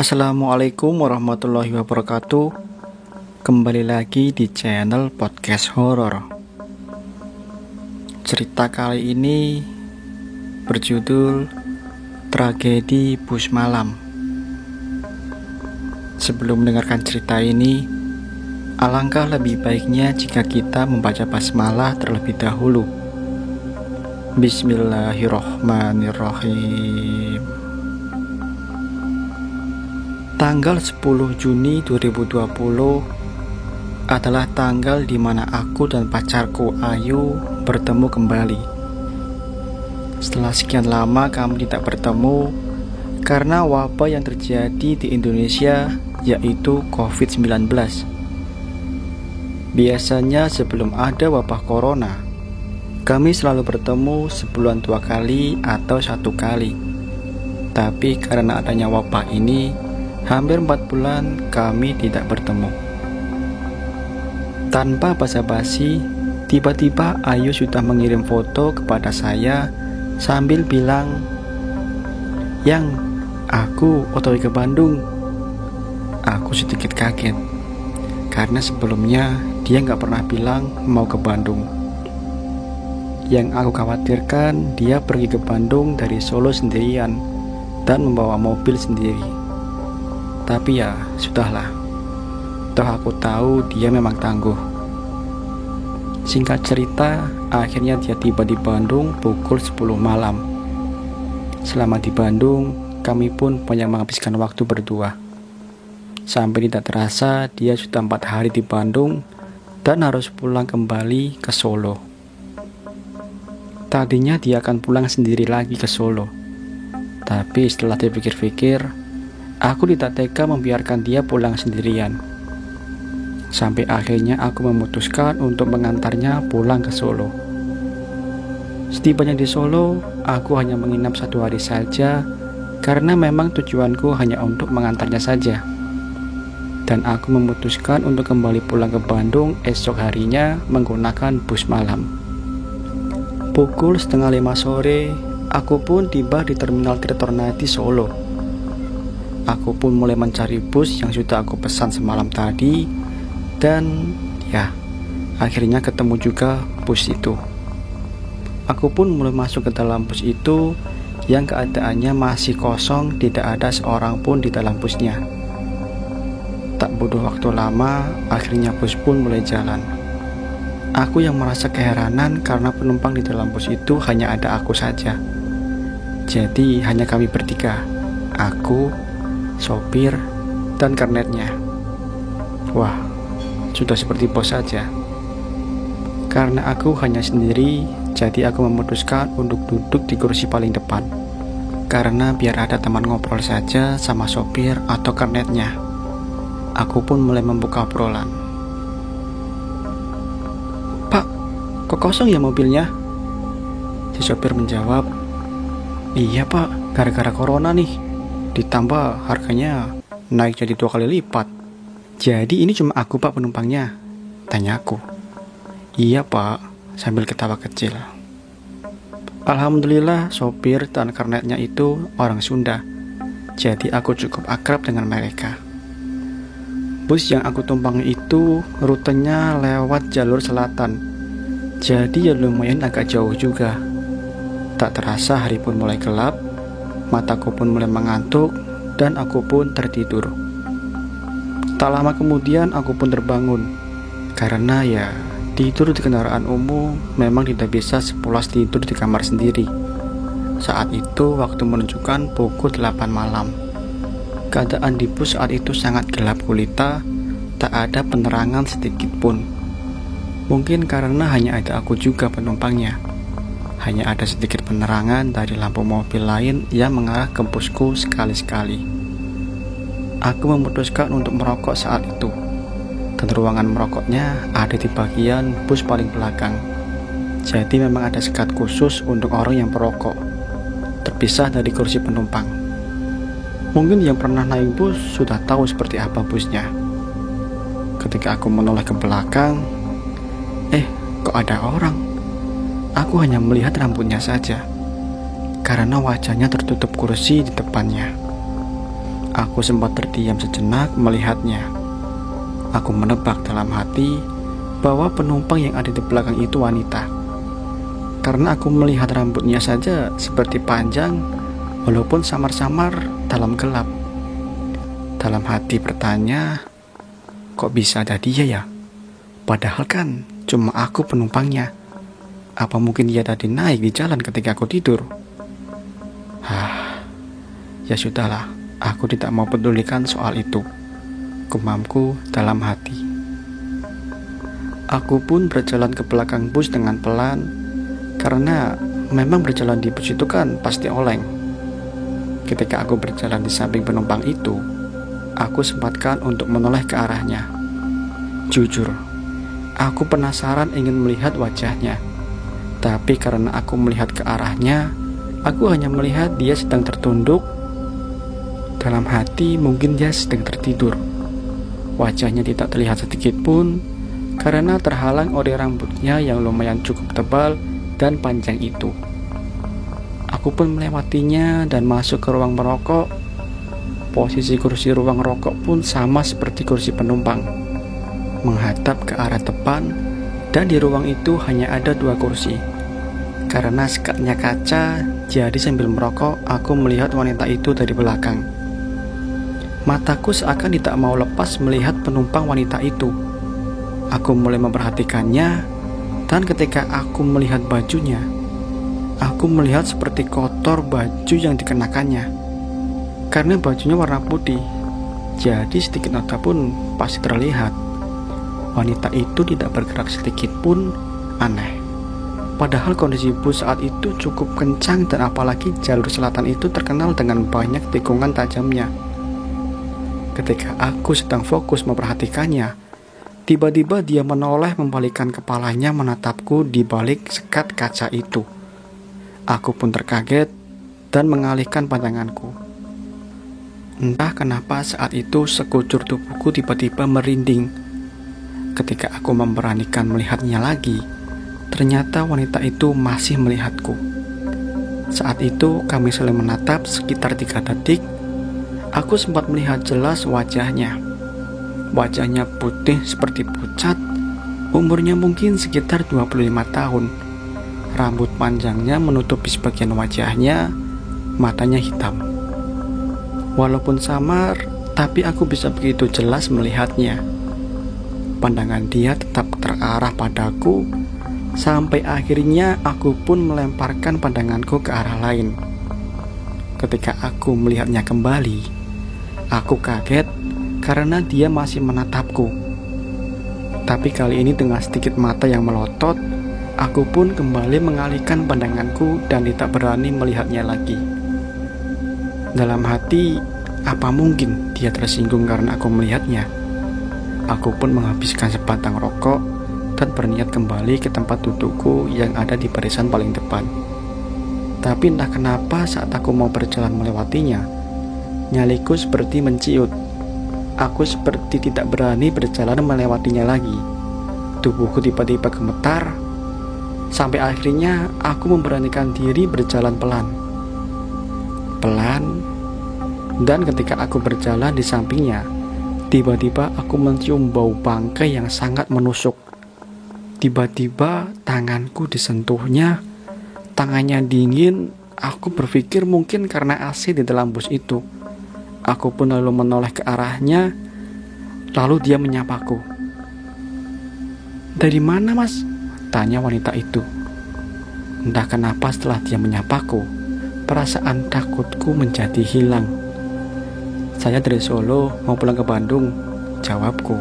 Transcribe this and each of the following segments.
Assalamualaikum warahmatullahi wabarakatuh. Kembali lagi di channel podcast horor. Cerita kali ini berjudul Tragedi Bus Malam. Sebelum mendengarkan cerita ini, alangkah lebih baiknya jika kita membaca basmalah terlebih dahulu. Bismillahirrohmanirrohim. Tanggal 10 Juni 2020 adalah tanggal di mana aku dan pacarku Ayu bertemu kembali. Setelah sekian lama kami tidak bertemu karena wabah yang terjadi di Indonesia, yaitu COVID-19. Biasanya sebelum ada wabah corona, kami selalu bertemu sebulan 2 kali atau 1 kali. Tapi karena adanya wabah ini, hampir 4 bulan kami tidak bertemu. Tanpa basa-basi, tiba-tiba Ayu sudah mengirim foto kepada saya sambil bilang, "Yang, aku otw ke Bandung." Aku sedikit kaget, karena sebelumnya dia gak pernah bilang mau ke Bandung. Yang aku khawatirkan, dia pergi ke Bandung dari Solo sendirian dan membawa mobil sendiri. Tapi ya, sudahlah. Toh aku tahu dia memang tangguh. Singkat cerita, akhirnya dia tiba di Bandung pukul 10 malam. Selama di Bandung, kami pun banyak menghabiskan waktu berdua. Sampai tidak terasa, dia sudah 4 hari di Bandung dan harus pulang kembali ke Solo. Tadinya dia akan pulang sendiri lagi ke Solo. Tapi setelah dipikir-pikir, aku tidak tega membiarkan dia pulang sendirian. Sampai akhirnya aku memutuskan untuk mengantarnya pulang ke Solo. Setibanya di Solo, aku hanya menginap 1 hari saja karena memang tujuanku hanya untuk mengantarnya saja. Dan aku memutuskan untuk kembali pulang ke Bandung esok harinya menggunakan bus malam. Pukul 4:30 sore, aku pun tiba di Terminal Tirtonadi Solo. Aku pun mulai mencari bus yang sudah aku pesan semalam tadi, dan ya, akhirnya ketemu juga bus itu. Aku pun mulai masuk ke dalam bus itu yang keadaannya masih kosong, tidak ada seorang pun di dalam busnya. Tak butuh waktu lama, akhirnya bus pun mulai jalan. Aku yang merasa keheranan karena penumpang di dalam bus itu hanya ada aku saja. Jadi hanya kami bertiga, aku, sopir, dan kernetnya. Wah, sudah seperti bos saja. Karena aku hanya sendiri, jadi aku memutuskan untuk duduk di kursi paling depan. Karena biar ada teman ngobrol saja sama sopir atau kernetnya. Aku pun mulai membuka obrolan. "Pak, kok kosong ya mobilnya?" Si sopir menjawab, "Iya pak, gara-gara corona nih. Ditambah harganya naik jadi 2 kali lipat." "Jadi ini cuma aku pak penumpangnya?" tanya aku. "Iya pak," sambil ketawa kecil. Alhamdulillah sopir dan kernetnya itu orang Sunda. Jadi aku cukup akrab dengan mereka. Bus yang aku tumpangi itu rutenya lewat jalur selatan. Jadi ya lumayan agak jauh juga. Tak terasa hari pun mulai gelap, mataku pun mulai mengantuk, dan aku pun tertidur. Tak lama kemudian aku pun terbangun. Karena ya, tidur di kendaraan umum memang tidak bisa sepulas tidur di kamar sendiri. Saat itu waktu menunjukkan pukul 8 malam. Keadaan di bus saat itu sangat gelap gulita, tak ada penerangan sedikit pun. Mungkin karena hanya ada aku juga penumpangnya. Hanya ada sedikit penerangan dari lampu mobil lain yang mengarah ke busku sekali-sekali. Aku memutuskan untuk merokok saat itu. Dan ruangan merokoknya ada di bagian bus paling belakang. Jadi memang ada sekat khusus untuk orang yang perokok, terpisah dari kursi penumpang. Mungkin yang pernah naik bus sudah tahu seperti apa busnya. Ketika aku menoleh ke belakang, kok ada orang? Aku hanya melihat rambutnya saja, karena wajahnya tertutup kursi di depannya. Aku sempat terdiam sejenak melihatnya. Aku menebak dalam hati bahwa penumpang yang ada di belakang itu wanita, karena aku melihat rambutnya saja seperti panjang walaupun samar-samar dalam gelap. Dalam hati bertanya, kok bisa ada dia ya? Padahal kan cuma aku penumpangnya. Apa mungkin dia tadi naik di jalan ketika aku tidur? Ya sudahlah, aku tidak mau pedulikan soal itu, gumamku dalam hati. Aku pun berjalan ke belakang bus dengan pelan, karena memang berjalan di bus itu kan pasti oleng. Ketika aku berjalan di samping penumpang itu, aku sempatkan untuk menoleh ke arahnya. Jujur, aku penasaran ingin melihat wajahnya. Tapi karena aku melihat ke arahnya, aku hanya melihat dia sedang tertunduk. Dalam hati mungkin dia sedang tertidur. Wajahnya tidak terlihat sedikit pun, karena terhalang oleh rambutnya yang lumayan cukup tebal dan panjang itu. Aku pun melewatinya dan masuk ke ruang merokok. Posisi kursi ruang rokok pun sama seperti kursi penumpang, menghadap ke arah depan, dan di ruang itu hanya ada 2 kursi. Karena sekatnya kaca, jadi sambil merokok, aku melihat wanita itu dari belakang. Mataku seakan tidak mau lepas melihat penumpang wanita itu. Aku mulai memperhatikannya, dan ketika aku melihat bajunya, aku melihat seperti kotor baju yang dikenakannya. Karena bajunya warna putih, jadi sedikit noda pun pasti terlihat. Wanita itu tidak bergerak sedikit pun, aneh. Padahal kondisi bus saat itu cukup kencang dan apalagi jalur selatan itu terkenal dengan banyak tikungan tajamnya. Ketika aku sedang fokus memperhatikannya, tiba-tiba dia menoleh membalikkan kepalanya menatapku di balik sekat kaca itu. Aku pun terkaget dan mengalihkan pandanganku. Entah kenapa saat itu sekujur tubuhku tiba-tiba merinding. Ketika aku memberanikan melihatnya lagi, ternyata wanita itu masih melihatku. Saat itu kami saling menatap sekitar 3 detik. Aku sempat melihat jelas wajahnya. Wajahnya putih seperti pucat. Umurnya mungkin sekitar 25 tahun. Rambut panjangnya menutupi sebagian wajahnya. Matanya hitam. Walaupun samar, tapi aku bisa begitu jelas melihatnya. Pandangan dia tetap terarah padaku, sampai akhirnya aku pun melemparkan pandanganku ke arah lain. Ketika aku melihatnya kembali, aku kaget karena dia masih menatapku. Tapi kali ini dengan sedikit mata yang melotot, aku pun kembali mengalihkan pandanganku dan tidak berani melihatnya lagi. Dalam hati, apa mungkin dia tersinggung karena aku melihatnya? Aku pun menghabiskan sebatang rokok dan berniat kembali ke tempat dudukku yang ada di barisan paling depan. Tapi entah kenapa saat aku mau berjalan melewatinya, nyaliku seperti menciut. Aku seperti tidak berani berjalan melewatinya lagi. Tubuhku tiba-tiba gemetar, sampai akhirnya aku memberanikan diri berjalan pelan, dan ketika aku berjalan di sampingnya, tiba-tiba aku mencium bau bangkai yang sangat menusuk. Tiba-tiba tanganku disentuhnya, tangannya dingin. Aku berpikir mungkin karena AC di dalam bus itu. Aku pun lalu menoleh ke arahnya, lalu dia menyapaku. "Dari mana, Mas?" tanya wanita itu. Entah kenapa setelah dia menyapaku, perasaan takutku menjadi hilang. "Saya dari Solo, mau pulang ke Bandung," jawabku.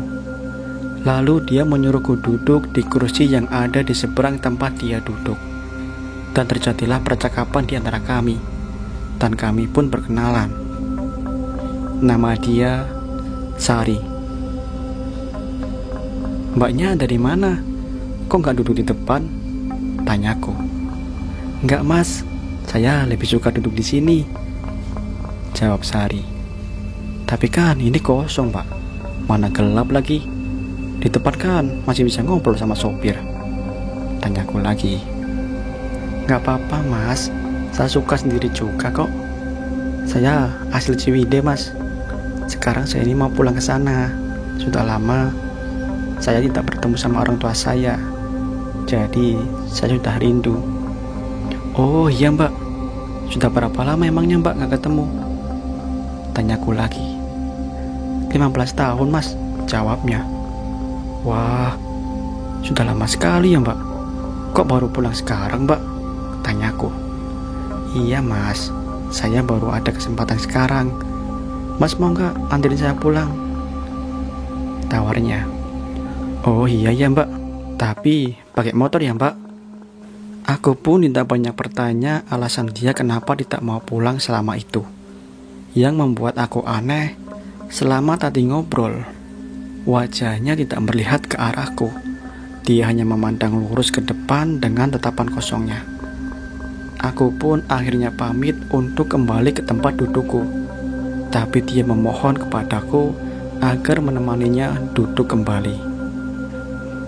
Lalu dia menyuruhku duduk di kursi yang ada di seberang tempat dia duduk. Dan terjadilah percakapan di antara kami, dan kami pun berkenalan. Nama dia Sari. "Mbaknya dari mana? Kok nggak duduk di depan?" tanyaku. "Nggak, Mas, saya lebih suka duduk di sini," jawab Sari. "Tapi kan ini kosong, Pak. Mana gelap lagi. Di depan kan masih bisa ngobrol sama sopir," tanyaku lagi. "Nggak apa-apa, Mas. Saya suka sendiri juga kok. Saya asli Ciwidey, Mas. Sekarang saya ini mau pulang ke sana. Sudah lama saya tidak bertemu sama orang tua saya. Jadi saya sudah rindu. Oh iya mbak, sudah berapa lama emangnya mbak nggak ketemu? Tanyaku lagi. 15 tahun mas, jawabnya. Wah, sudah lama sekali ya mbak. Kok baru pulang sekarang mbak? Tanyaku. Iya mas, saya baru ada kesempatan sekarang. Mas mau nggak anterin saya pulang? Tawarnya. Oh iya ya mbak, tapi pakai motor ya mbak. Aku pun tidak banyak bertanya alasan dia kenapa tidak mau pulang selama itu. Yang membuat aku aneh, selama tadi ngobrol, wajahnya tidak melihat ke arahku. Dia hanya memandang lurus ke depan dengan tatapan kosongnya. Aku pun akhirnya pamit untuk kembali ke tempat dudukku. Tapi dia memohon kepadaku agar menemaninya duduk kembali.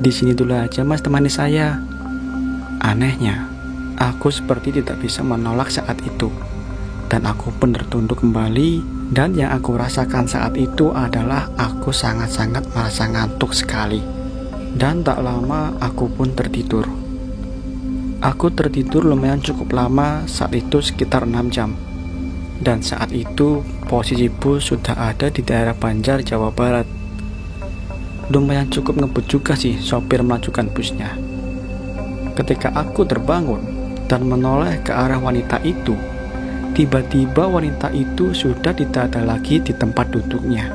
Di sini dulu aja mas, temani saya. Anehnya, aku seperti tidak bisa menolak saat itu. Dan aku pun tertunduk kembali. Dan yang aku rasakan saat itu adalah aku sangat-sangat merasa ngantuk sekali. Dan tak lama aku pun tertidur. Aku tertidur lumayan cukup lama, saat itu sekitar 6 jam. Dan saat itu posisi bus sudah ada di daerah Banjar, Jawa Barat. Lumayan cukup ngebut juga sih sopir melajukan busnya. Ketika aku terbangun dan menoleh ke arah wanita itu, tiba-tiba wanita itu sudah tidak ada lagi di tempat duduknya.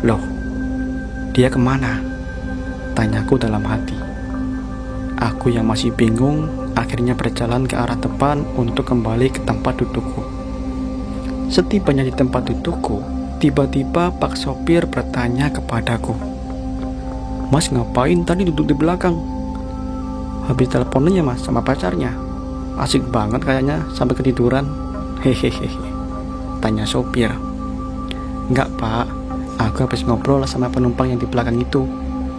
Loh, dia kemana? Tanyaku dalam hati. Aku yang masih bingung akhirnya berjalan ke arah depan untuk kembali ke tempat dudukku. Setibanya di tempat dudukku, tiba-tiba pak sopir bertanya kepadaku, Mas ngapain tadi duduk di belakang? Habis teleponnya mas sama pacarnya. Asik banget kayaknya sampai ketiduran. Hehehe, tanya sopir. Enggak pak, aku habis ngobrol sama penumpang yang di belakang itu.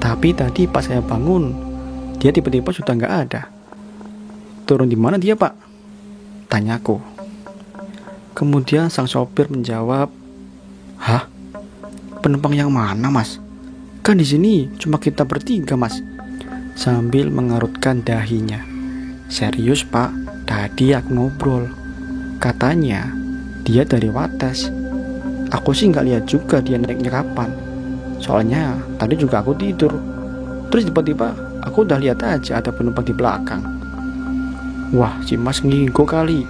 Tapi tadi pas saya bangun, dia tiba-tiba sudah nggak ada. Turun di mana dia pak? Tanyaku. Kemudian sang sopir menjawab, hah? Penumpang yang mana mas? Kan di sini cuma kita bertiga mas. Sambil mengerutkan dahinya. Serius pak, tadi aku ngobrol. Katanya dia dari Wates. Aku sih nggak lihat juga dia naiknya kapan. Soalnya tadi juga aku tidur. Terus tiba-tiba aku udah lihat aja ada penumpang di belakang. Wah, si mas ngigo kali.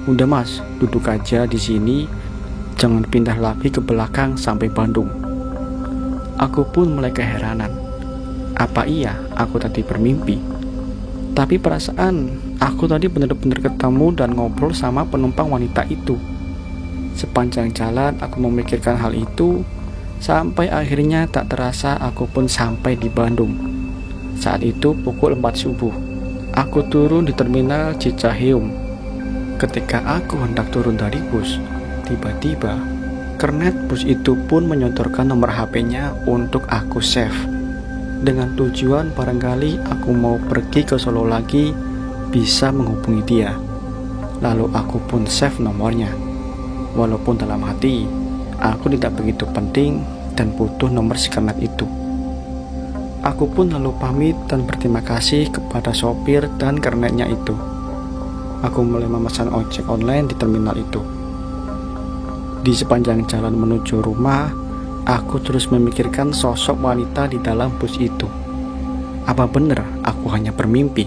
Udah mas, duduk aja di sini. Jangan pindah lagi ke belakang sampai Bandung. Aku pun mulai keheranan. Apa iya aku tadi bermimpi? Tapi perasaan aku tadi benar-benar ketemu dan ngobrol sama penumpang wanita itu. Sepanjang jalan aku memikirkan hal itu, sampai akhirnya tak terasa aku pun sampai di Bandung. Saat itu pukul 4 subuh. Aku turun di terminal Cicaheum. Ketika aku hendak turun dari bus, tiba-tiba kernet bus itu pun menyodorkan nomor HP-nya untuk aku save. Dengan tujuan barangkali aku mau pergi ke Solo lagi, bisa menghubungi dia. Lalu aku pun save nomornya. Walaupun dalam hati, aku tidak begitu penting dan butuh nomor si kernet itu. Aku pun lalu pamit dan berterima kasih kepada sopir dan kernetnya itu. Aku mulai memesan ojek online di terminal itu. Di sepanjang jalan menuju rumah, aku terus memikirkan sosok wanita di dalam bus itu. Apa benar aku hanya bermimpi?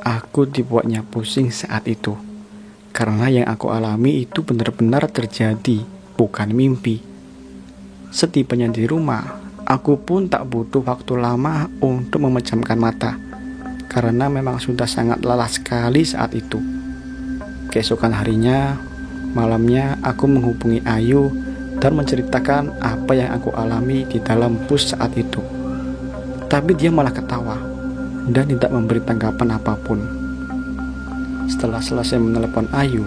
Aku dibuatnya pusing saat itu. Karena yang aku alami itu benar-benar terjadi, bukan mimpi. Setibanya di rumah, aku pun tak butuh waktu lama untuk memejamkan mata. Karena memang sudah sangat lelah sekali saat itu. Keesokan harinya, malamnya aku menghubungi Ayu dan menceritakan apa yang aku alami di dalam bus saat itu. Tapi dia malah ketawa dan tidak memberi tanggapan apapun. Setelah selesai menelepon Ayu,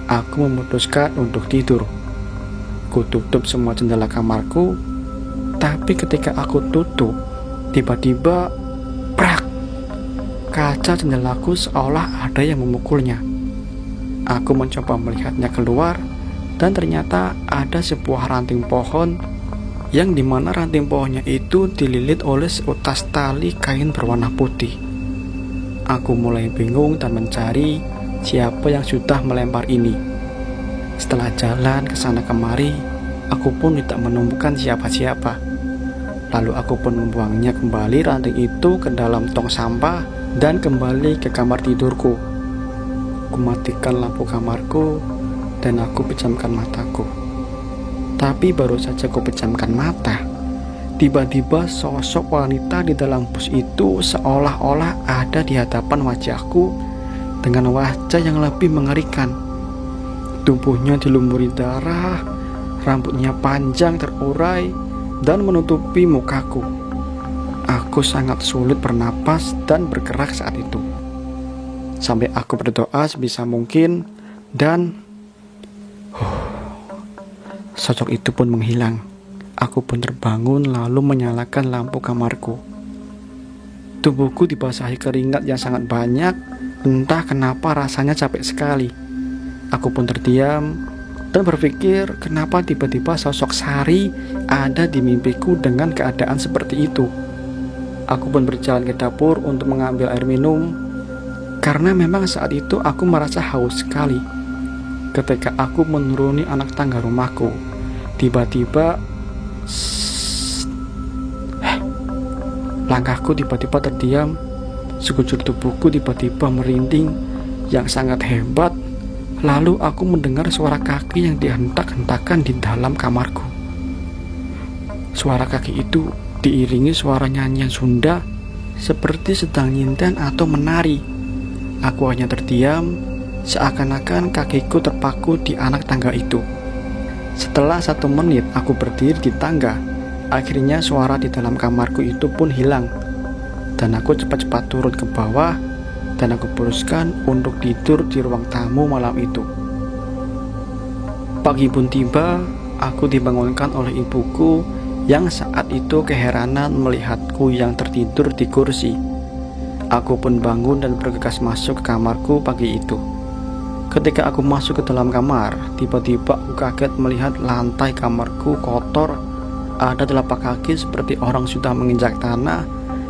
aku memutuskan untuk tidur. Ku tutup semua jendela kamarku, tapi ketika aku tutup, tiba-tiba prak! Kaca jendelaku seolah ada yang memukulnya. Aku mencoba melihatnya keluar, dan ternyata ada sebuah ranting pohon yang dimana ranting pohonnya itu dililit oleh seutas tali kain berwarna putih. Aku mulai bingung dan mencari siapa yang sudah melempar ini. Setelah jalan ke sana kemari, aku pun tidak menemukan siapa-siapa. Lalu aku pun membuangnya kembali ranting itu ke dalam tong sampah dan kembali ke kamar tidurku. Kumatikan lampu kamarku dan aku pejamkan mataku. Tapi baru saja aku pejamkan mata, tiba-tiba sosok wanita di dalam bus itu seolah-olah ada di hadapan wajahku dengan wajah yang lebih mengerikan. Tubuhnya dilumuri darah, rambutnya panjang terurai dan menutupi mukaku. Aku sangat sulit bernapas dan bergerak saat itu. Sampai aku berdoa sebisa mungkin dan sosok itu pun menghilang. Aku pun terbangun lalu menyalakan lampu kamarku. Tubuhku dibasahi keringat yang sangat banyak, entah kenapa rasanya capek sekali. Aku pun terdiam dan berpikir kenapa tiba-tiba sosok Sari ada di mimpiku dengan keadaan seperti itu. Aku pun berjalan ke dapur untuk mengambil air minum, karena memang saat itu aku merasa haus sekali. Ketika aku menuruni anak tangga rumahku, tiba-tiba langkahku tiba-tiba terdiam. Sekujur tubuhku tiba-tiba merinding yang sangat hebat. Lalu aku mendengar suara kaki yang dihentak-hentakan di dalam kamarku. Suara kaki itu diiringi suara nyanyian Sunda seperti sedang nyinden atau menari. Aku hanya terdiam, seakan-akan kakiku terpaku di anak tangga itu. Setelah 1 menit aku berdiri di tangga, akhirnya suara di dalam kamarku itu pun hilang. Dan aku cepat-cepat turun ke bawah dan aku putuskan untuk tidur di ruang tamu malam itu. Pagi pun tiba, aku dibangunkan oleh ibuku yang saat itu keheranan melihatku yang tertidur di kursi. Aku pun bangun dan bergegas masuk ke kamarku pagi itu. Ketika aku masuk ke dalam kamar, tiba-tiba aku kaget melihat lantai kamarku kotor. Ada telapak kaki seperti orang sudah menginjak tanah,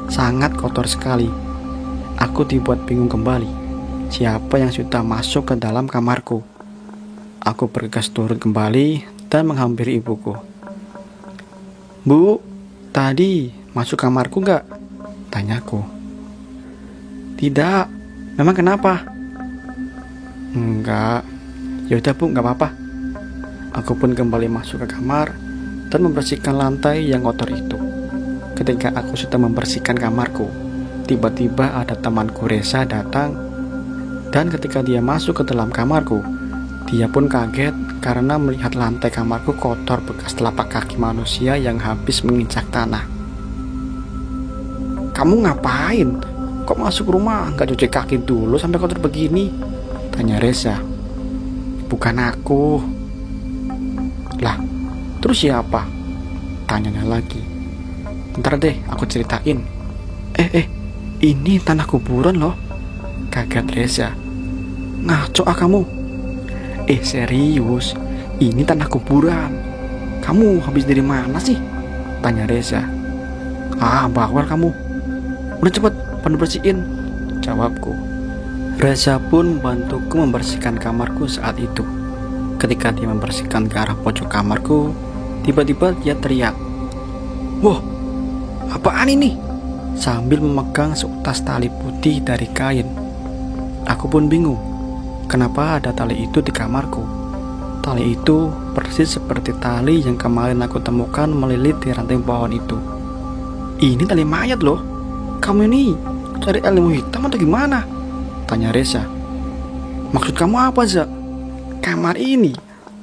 sangat kotor sekali. Aku dibuat bingung kembali. Siapa yang sudah masuk ke dalam kamarku? Aku bergegas turun kembali dan menghampiri ibuku. "Bu, tadi masuk kamarku gak?" tanyaku. "Tidak, memang kenapa?" "Enggak." "Yaudah bu, gak apa-apa." Aku pun kembali masuk ke kamar dan membersihkan lantai yang kotor itu. Ketika aku sudah membersihkan kamarku, tiba-tiba ada temanku Reza datang, dan ketika dia masuk ke dalam kamarku, dia pun kaget karena melihat lantai kamarku kotor bekas telapak kaki manusia yang habis menginjak tanah. "Kamu ngapain? Kok masuk rumah nggak cuci kaki dulu sampai kotor begini?" tanya Reza. "Bukan aku." "Lah, terus siapa?" tanyanya lagi. "Ntar deh aku ceritain." Ini tanah kuburan loh," kaget Reza. "Ngaco kamu." Serius, ini tanah kuburan. Kamu habis dari mana sih?" tanya Reza. Bawel kamu. Udah cepet pada bersihin," jawabku. Reza pun membantuku membersihkan kamarku saat itu. Ketika dia membersihkan ke arah pojok kamarku, tiba-tiba dia teriak, "Wah, apaan ini?" sambil memegang seutas tali putih dari kain. Aku pun bingung, kenapa ada tali itu di kamarku. Tali itu persis seperti tali yang kemarin aku temukan melilit di ranting pohon itu. "Ini tali mayat loh. Kamu ini cari ilmu hitam atau gimana?" tanya Reza. "Maksud kamu apa, Zak? Kamar ini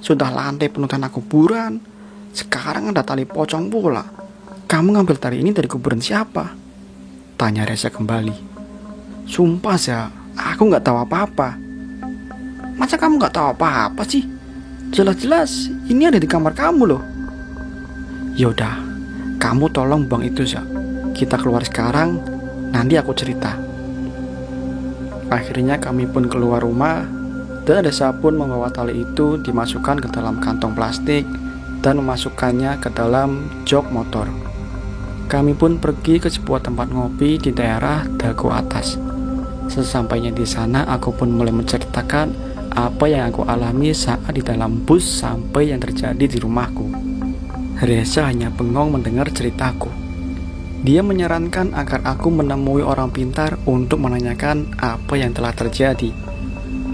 sudah lantai penuh tanah kuburan. Sekarang ada tali pocong pula. Kamu ngambil tali ini dari kuburan siapa?" tanya Reza kembali. "Sumpah Zak, aku gak tahu apa-apa." "Masa kamu gak tahu apa-apa sih? Jelas-jelas ini ada di kamar kamu loh." "Yaudah, kamu tolong buang itu Zak. Kita keluar sekarang, nanti aku cerita." Akhirnya kami pun keluar rumah Dan Reza pun membawa tali itu dimasukkan ke dalam kantong plastik dan memasukkannya ke dalam jok motor. Kami pun pergi ke sebuah tempat ngopi di daerah Dago Atas. Sesampainya di sana, aku pun mulai menceritakan apa yang aku alami saat di dalam bus sampai yang terjadi di rumahku. Reza hanya bengong mendengar ceritaku. Dia menyarankan agar aku menemui orang pintar untuk menanyakan apa yang telah terjadi.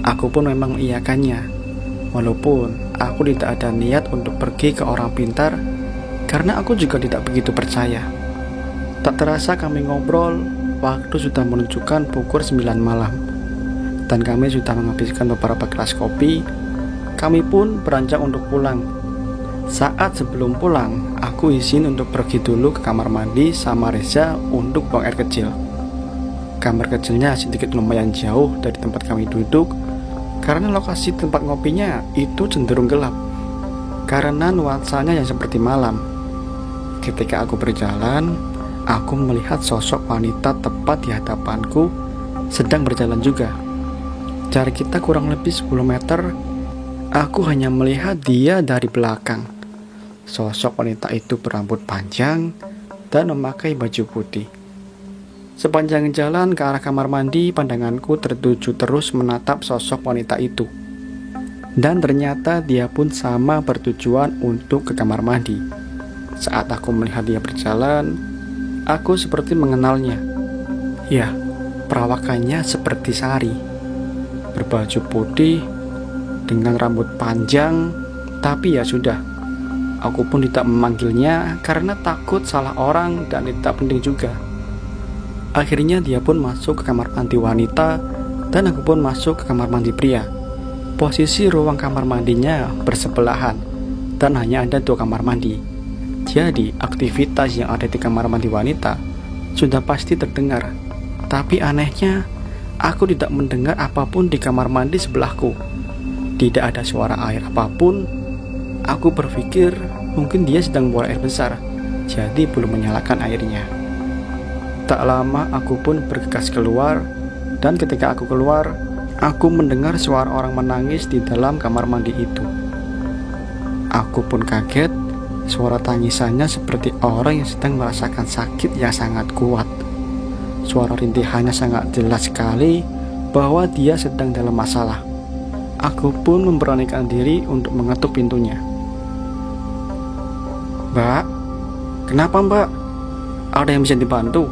Aku pun memang mengiyakannya, walaupun aku tidak ada niat untuk pergi ke orang pintar karena aku juga tidak begitu percaya. Tak terasa kami ngobrol, waktu sudah menunjukkan pukul 9 malam dan kami sudah menghabiskan beberapa gelas kopi. Kami pun beranjak untuk pulang. Saat sebelum pulang, aku izin untuk pergi dulu ke kamar mandi sama Reza untuk buang air kecil. Kamar kecilnya sedikit lumayan jauh dari tempat kami duduk karena lokasi tempat ngopinya itu cenderung gelap karena nuansanya yang seperti malam. Ketika aku berjalan, aku melihat sosok wanita tepat di hadapanku sedang berjalan juga. Jarak kita kurang lebih 10 meter. Aku hanya melihat dia dari belakang. Sosok wanita itu berambut panjang dan memakai baju putih. Sepanjang jalan ke arah kamar mandi, pandanganku tertuju terus menatap sosok wanita itu. Dan ternyata dia pun sama bertujuan untuk ke kamar mandi. Saat aku melihat dia berjalan, aku seperti mengenalnya. Ya, perawakannya seperti Sari. Berbaju putih, dengan rambut panjang, tapi ya sudah. Aku pun tidak memanggilnya karena takut salah orang dan tidak penting juga. Akhirnya dia pun masuk ke kamar mandi wanita dan aku pun masuk ke kamar mandi pria. Posisi ruang kamar mandinya bersebelahan dan hanya ada 2 kamar mandi. Jadi aktivitas yang ada di kamar mandi wanita sudah pasti terdengar. Tapi anehnya, aku tidak mendengar apapun di kamar mandi sebelahku. Tidak ada suara air apapun. Aku berpikir mungkin dia sedang buang air besar, jadi belum menyalakan airnya. Tak lama aku pun bergegas keluar, dan ketika aku keluar, aku mendengar suara orang menangis di dalam kamar mandi itu. Aku pun kaget, suara tangisannya seperti orang yang sedang merasakan sakit yang sangat kuat. Suara rintihannya sangat jelas sekali bahwa dia sedang dalam masalah. Aku pun memberanikan diri untuk mengetuk pintunya. "Mbak, kenapa mbak? Ada yang bisa dibantu?"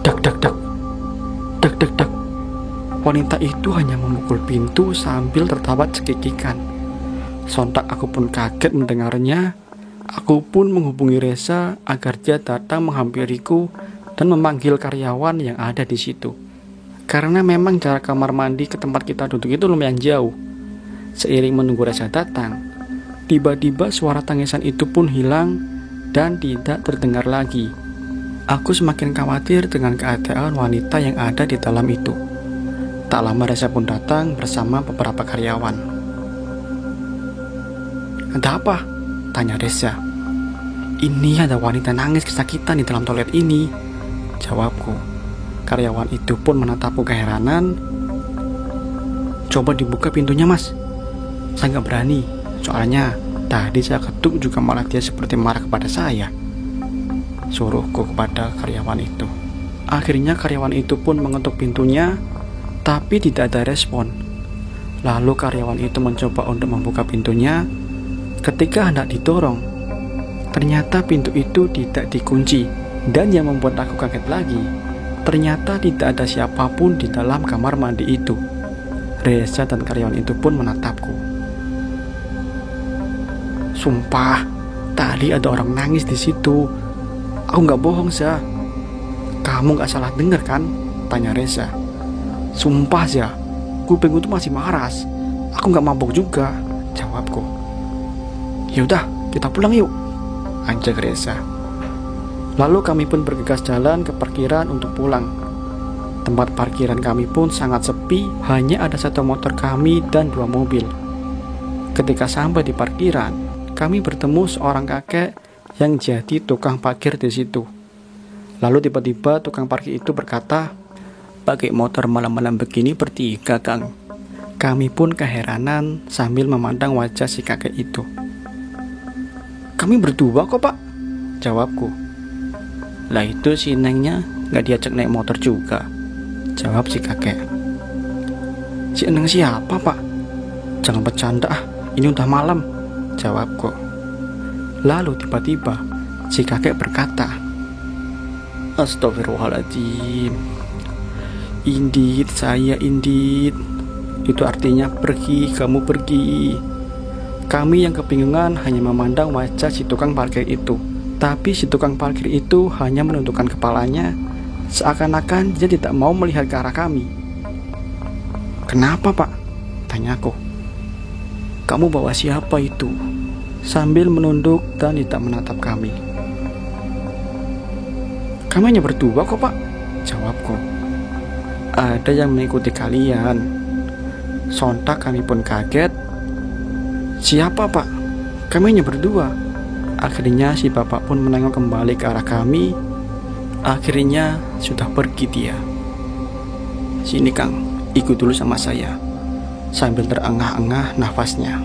Dak dak dak, dak dak dak. Wanita itu hanya memukul pintu sambil tertawa cekikikan. Sontak aku pun kaget mendengarnya. Aku pun menghubungi Reza agar dia datang menghampiriku dan memanggil karyawan yang ada di situ. Karena memang jarak kamar mandi ke tempat kita duduk itu lumayan jauh. Seiring menunggu Reza datang, tiba-tiba suara tangisan itu pun hilang dan tidak terdengar lagi. Aku semakin khawatir dengan keadaan wanita yang ada di dalam itu. Tak lama Reza pun datang bersama beberapa karyawan. "Ada apa?" tanya Reza. "Ini ada wanita nangis kesakitan di dalam toilet ini," jawabku. Karyawan itu pun menatapku keheranan. "Coba dibuka pintunya mas." "Saya nggak berani, soalnya tadi saya ketuk juga malah dia seperti marah kepada saya," suruhku kepada karyawan itu. Akhirnya karyawan itu pun mengetuk pintunya, tapi tidak ada respon. Lalu karyawan itu mencoba untuk membuka pintunya. Ketika hendak didorong, ternyata pintu itu tidak dikunci. Dan yang membuat aku kaget lagi, ternyata tidak ada siapapun di dalam kamar mandi itu. Reza dan karyawan itu pun menatapku. "Sumpah, tadi ada orang nangis di situ. Aku nggak bohong, Zah." "Kamu nggak salah dengar kan?" tanya Reza. "Sumpah, Zah, kupingku tuh masih waras. Aku nggak mabuk juga," jawabku. "Yaudah, kita pulang yuk," ajak Reza. Lalu kami pun bergegas jalan ke parkiran untuk pulang. Tempat parkiran kami pun sangat sepi, hanya ada 1 motor kami dan 2 mobil. Ketika sampai di parkiran, kami bertemu seorang kakek yang jadi tukang parkir di situ. Lalu tiba-tiba tukang parkir itu berkata, "Pakai motor malam-malam begini bertiga, Kang. Kami pun keheranan sambil memandang wajah si kakek itu. "Kami berdua kok, Pak," jawabku. "Lah itu si Nengnya gak diajak naik motor juga," jawab si kakek. "Si Neng siapa, Pak? Jangan bercanda ah, ini udah malam," jawabku. Lalu tiba-tiba si kakek berkata, "Astagfirullahaladzim, Indit, saya Indit." Itu artinya pergi, kamu pergi. Kami yang kebingungan hanya memandang wajah si tukang parkir itu. Tapi si tukang parkir itu hanya menundukkan kepalanya, seakan-akan dia tidak mau melihat ke arah kami. "Kenapa, Pak?" tanyaku. "Kamu bawa siapa itu?" Sambil menunduk dan tidak menatap kami. "Kami hanya berdua kok, Pak," jawabku. "Ada yang mengikuti kalian." Sontak kami pun kaget. "Siapa, Pak? Kami hanya berdua." Akhirnya si bapak pun menengok kembali ke arah kami. Akhirnya sudah pergi dia. "Sini Kang, ikut dulu sama saya," sambil terengah-engah nafasnya.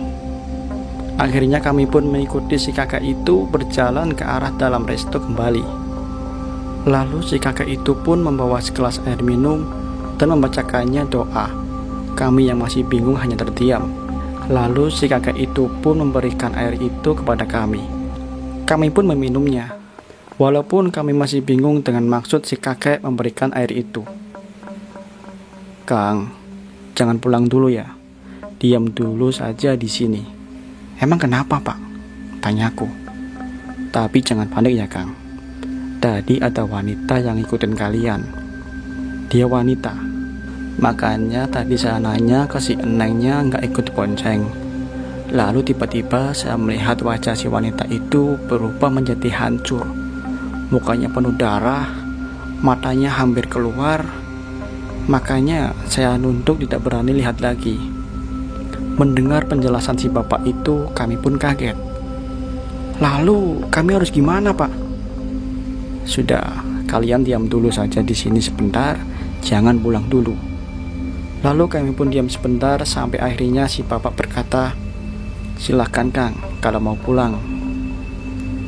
Akhirnya kami pun mengikuti si kakak itu berjalan ke arah dalam resto kembali. Lalu si kakak itu pun membawa segelas air minum dan membacakannya doa. Kami yang masih bingung hanya terdiam. Lalu si kakek itu pun memberikan air itu kepada kami. Kami pun meminumnya. Walaupun kami masih bingung dengan maksud si kakek memberikan air itu. "Kang, jangan pulang dulu ya. Diam dulu saja di sini." "Emang kenapa, Pak?" tanyaku. "Tapi jangan panik ya, Kang. Tadi ada wanita yang ikutin kalian. Dia wanita. Makanya tadi saya nanya ke si Enengnya nggak ikut bonceng. Lalu tiba-tiba saya melihat wajah si wanita itu berubah menjadi hancur. Mukanya penuh darah, matanya hampir keluar. Makanya saya nunduk tidak berani lihat lagi." Mendengar penjelasan si bapak itu, kami pun kaget. "Lalu kami harus gimana, Pak?" "Sudah, kalian diam dulu saja di sini sebentar, jangan pulang dulu." Lalu kami pun diam sebentar sampai akhirnya si bapak berkata, "Silahkan Kang, kalau mau pulang."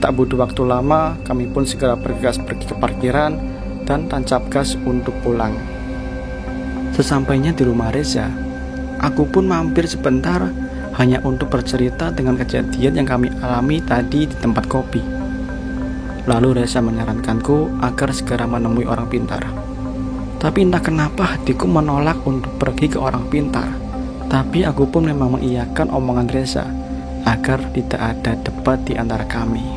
Tak butuh waktu lama, kami pun segera bergegas pergi ke parkiran dan tancap gas untuk pulang. Sesampainya di rumah Reza, aku pun mampir sebentar hanya untuk bercerita dengan kejadian yang kami alami tadi di tempat kopi. Lalu Reza menyarankanku agar segera menemui orang pintar. Tapi entah kenapa hatiku menolak untuk pergi ke orang pintar. Tapi aku pun memang mengiyakan omongan Reza agar tidak ada debat di antara kami.